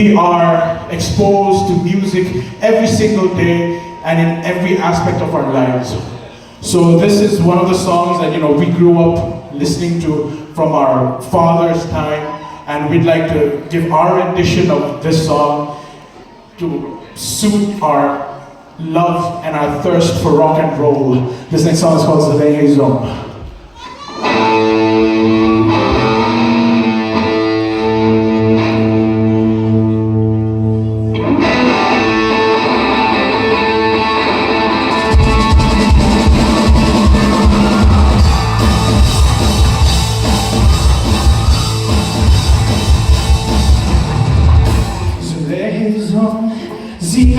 We are exposed to music every single day and in every aspect of our lives. So this is one of the songs that we grew up listening to from our father's time, and we'd like to give our rendition of this song to suit our love and our thirst for rock and roll. This next song is called Soleil Zone. Sie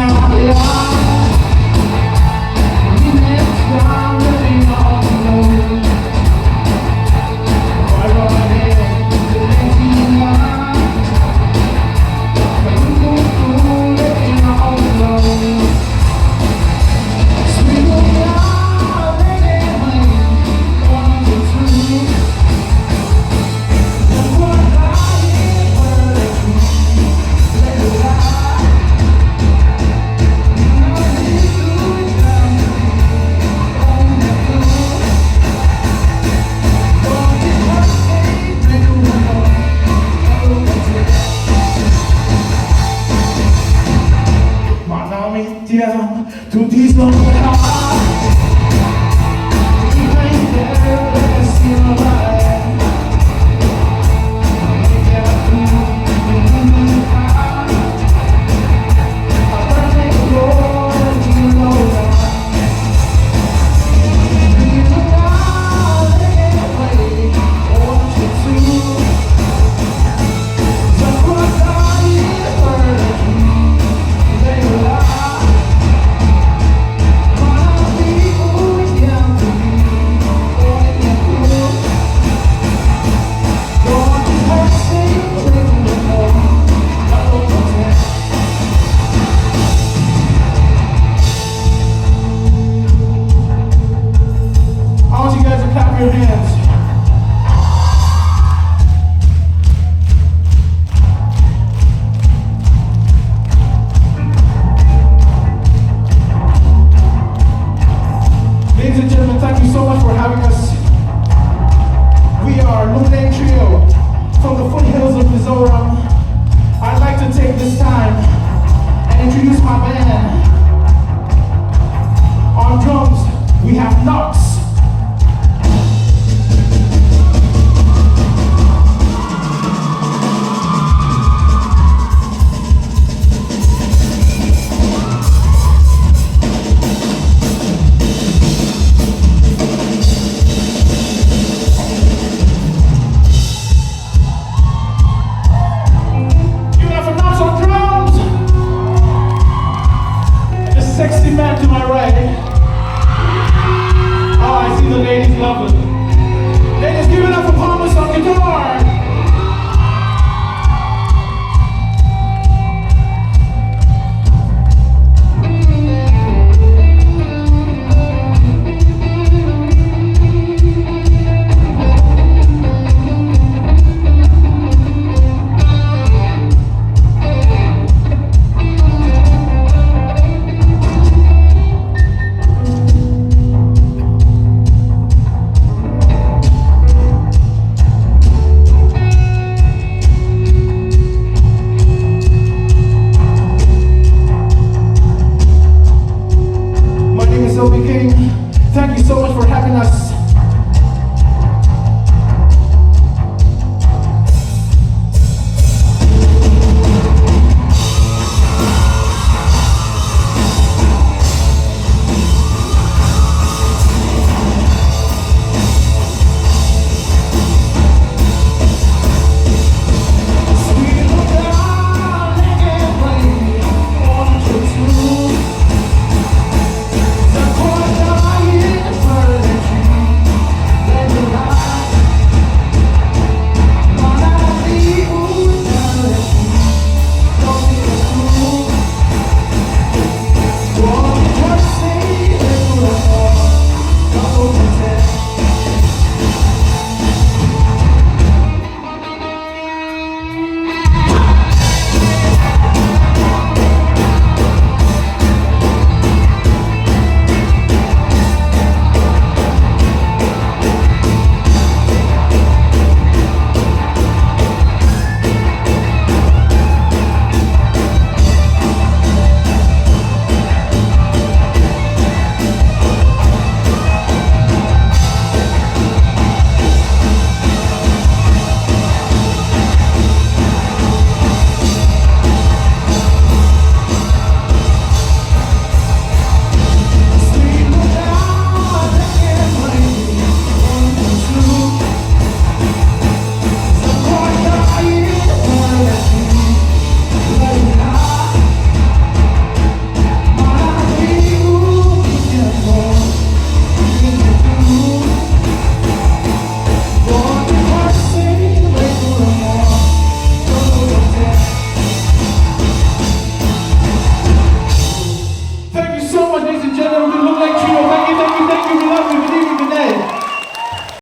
tu dislocar. Your hands. Ladies and gentlemen, thank you so much for having us. We are Lunay Trio from the foothills of Mizoram. I'd like to take this time and introduce my band. On drums, we have Knox. Sexy man to my right. look like Trio